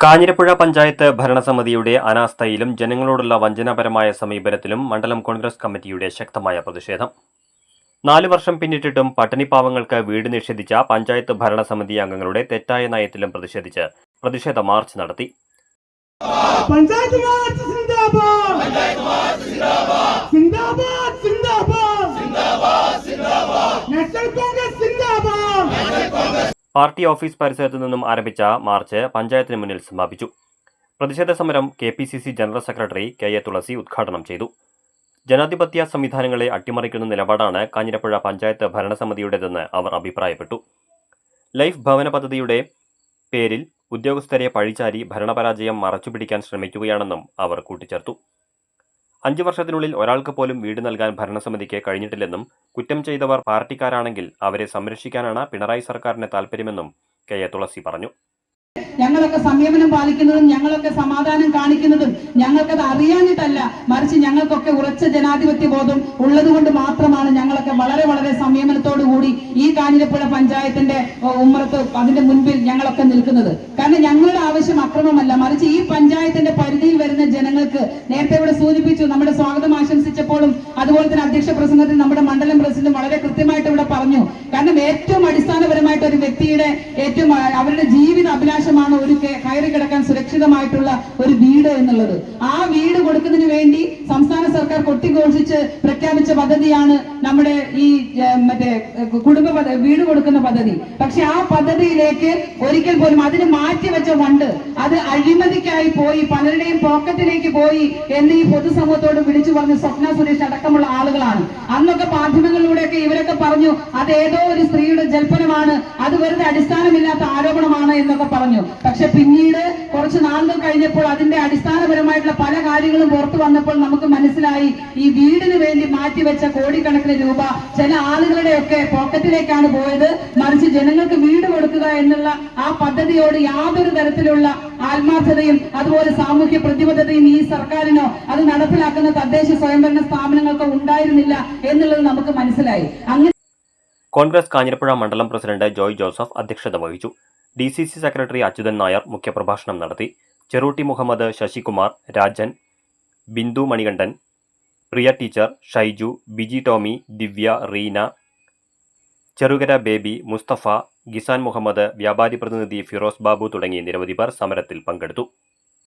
കാഞ്ഞിരപ്പുഴ പഞ്ചായത്ത് ഭരണസമിതിയുടെ അനാസ്ഥയിലും ജനങ്ങളോടുള്ള വഞ്ചനാപരമായ സമീപനത്തിലും മണ്ഡലം കോൺഗ്രസ് കമ്മിറ്റിയുടെ ശക്തമായ പ്രതിഷേധം. 4 വർഷം പിന്നിട്ടിട്ടും പട്ടിണിപ്പാവങ്ങൾക്ക് വീട് നിഷേധിച്ച പഞ്ചായത്ത് ഭരണസമിതി അംഗങ്ങളുടെ തെറ്റായ നയത്തിലും പ്രതിഷേധിച്ച് പ്രതിഷേധ മാർച്ച് നടത്തി. പാർട്ടി ഓഫീസ് പരിസരത്തു നിന്നും ആരംഭിച്ച മാർച്ച് പഞ്ചായത്തിന് മുന്നിൽ സമാപിച്ചു. പ്രതിഷേധ സമരം KPCC ജനറൽ സെക്രട്ടറി KA തുളസി ഉദ്ഘാടനം ചെയ്തു. ജനാധിപത്യ സംവിധാനങ്ങളെ അട്ടിമറിക്കുന്ന നിലപാടാണ് കാഞ്ഞിരപ്പുഴ പഞ്ചായത്ത് ഭരണസമിതിയുടേതെന്ന് അവർ അഭിപ്രായപ്പെട്ടു. ലൈഫ് ഭവന പദ്ധതിയുടെ പേരിൽ ഉദ്യോഗസ്ഥരെ പഴിചാരി ഭരണപരാജയം മറച്ചുപിടിക്കാൻ ശ്രമിക്കുകയാണെന്നും അവർ കൂട്ടിച്ചേർത്തു. 5 വർഷത്തിനുള്ളിൽ ഒരാൾക്ക് പോലും വീട് നൽകാൻ ഭരണസമിതിക്ക് കഴിഞ്ഞിട്ടില്ലെന്നും കുറ്റം ചെയ്തവർ പാർട്ടിക്കാരാണെങ്കിൽ അവരെ സംരക്ഷിക്കാനാണ് പിണറായി സർക്കാരിന് താൽപര്യമെന്നും KA തുളസി പറഞ്ഞു. ഞങ്ങളൊക്കെ സംയമനം പാലിക്കുന്നതും ഞങ്ങളൊക്കെ സമാധാനം കാണിക്കുന്നതും ഞങ്ങൾക്കത് അറിയാഞ്ഞിട്ടല്ല, മറിച്ച് ഞങ്ങൾക്കൊക്കെ ഉറച്ച ജനാധിപത്യ ബോധം ഉള്ളതുകൊണ്ട് മാത്രമാണ് ഞങ്ങളൊക്കെ വളരെ വളരെ സംയമനത്തോടു കൂടി ഈ കാഞ്ഞിരപ്പുഴ പഞ്ചായത്തിന്റെ ഉമ്മറത്ത് അതിന്റെ മുൻപിൽ ഞങ്ങളൊക്കെ നിൽക്കുന്നത്. കാരണം ഞങ്ങളുടെ ആവശ്യം അക്രമമല്ല, മറിച്ച് ഈ പഞ്ചായത്തിന്റെ പരിധിയിൽ വരുന്ന ജനങ്ങൾക്ക് നേരത്തെ ഇവിടെ സൂചിപ്പിച്ചു. നമ്മുടെ സ്വാഗതം ആശംസിച്ചപ്പോഴും അതുപോലെ തന്നെ അധ്യക്ഷ പ്രസംഗത്തിൽ നമ്മുടെ മണ്ഡലം പ്രസിഡന്റ് വളരെ കൃത്യമായിട്ട് ഇവിടെ പറഞ്ഞു. കാരണം ഏറ്റവും അടിസ്ഥാനപരമായിട്ട് ഒരു വ്യക്തിയുടെ ഏറ്റവും അവരുടെ ജീവിത അഭിലാഷമാണ് ഒരു കയറി കിടക്കാൻ സുരക്ഷിതമായിട്ടുള്ള ഒരു വീട് എന്നുള്ളത്. ആ വീട് കൊടുക്കുന്നതിന് വേണ്ടി സംസ്ഥാന സർക്കാർ കൊട്ടിഘോഷിച്ച് പ്രഖ്യാപിച്ച പദ്ധതിയാണ് നമ്മുടെ ഈ വീട് കൊടുക്കുന്ന പദ്ധതി. പക്ഷെ ആ പദ്ധതിയിലേക്ക് ഒരിക്കൽ പോലും അതിന് മാറ്റിവെച്ച ഫണ്ട് അത് അഴിമതിക്കായി പോയി, പലരുടെയും പോക്കറ്റിലേക്ക് പോയി എന്ന് ഈ പൊതുസമൂഹത്തോട് വിളിച്ചു പറഞ്ഞ സ്വപ്ന സുരേഷ് അടക്കമുള്ള ആളുകളാണ്. അന്നൊക്കെ മാധ്യമങ്ങളിലൂടെയൊക്കെ ഇവരൊക്കെ പറഞ്ഞു അത് ഏതോ ഒരു സ്ത്രീയുടെ ജൽപ്പനമാണ്, അത് വെറുതെ അടിസ്ഥാനമില്ലാത്ത ആരോപണമാണ് എന്നൊക്കെ പറഞ്ഞു. പക്ഷെ പിന്നീട് കുറച്ച് നാളുകൾ കഴിഞ്ഞപ്പോൾ അതിന്റെ അടിസ്ഥാനപരമായിട്ടുള്ള പല കാര്യങ്ങളും പുറത്തു വന്നപ്പോൾ നമുക്ക് മനസ്സിലായി ഈ വീടിന് വേണ്ടി മാറ്റിവെച്ച കോടിക്കണക്കിന് രൂപ ചില ആളുകളുടെയൊക്കെ പോക്കറ്റിലേക്കാണ് പോയത്. മറിച്ച് ജനങ്ങൾക്ക് വീട് കൊടുക്കുക എന്നുള്ള ആ പദ്ധതിയോട് യാതൊരു തരത്തിലുള്ള ആത്മാർത്ഥതയും അതുപോലെ സാമൂഹ്യ പ്രതിബദ്ധതയും ഈ സർക്കാരിനോ അത് നടപ്പിലാക്കുന്ന തദ്ദേശ സ്വയംഭരണ സ്ഥാപനങ്ങൾക്കോ ഉണ്ടായിരുന്നില്ല എന്നുള്ളത് നമുക്ക് മനസ്സിലായി. കോൺഗ്രസ് കാഞ്ഞിരപ്പുഴ മണ്ഡലം പ്രസിഡന്റ് ജോയ് ജോസഫ് അധ്യക്ഷത വഹിച്ചു. DCC സെക്രട്ടറി അച്യുതൻ നായർ മുഖ്യപ്രഭാഷണം നടത്തി. ചെറൂട്ടി മുഹമ്മദ്, ശശികുമാർ, രാജൻ, ബിന്ദു മണികണ്ഠൻ, പ്രിയ ടീച്ചർ, ഷൈജു, ബിജി ടോമി, ദിവ്യ, റീന, ചെറുകര ബേബി, മുസ്തഫ, ഗിസാൻ മുഹമ്മദ്, വ്യാപാരി പ്രതിനിധി ഫിറോസ് ബാബു തുടങ്ങി നിരവധി പേർ സമരത്തിൽ പങ്കെടുത്തു.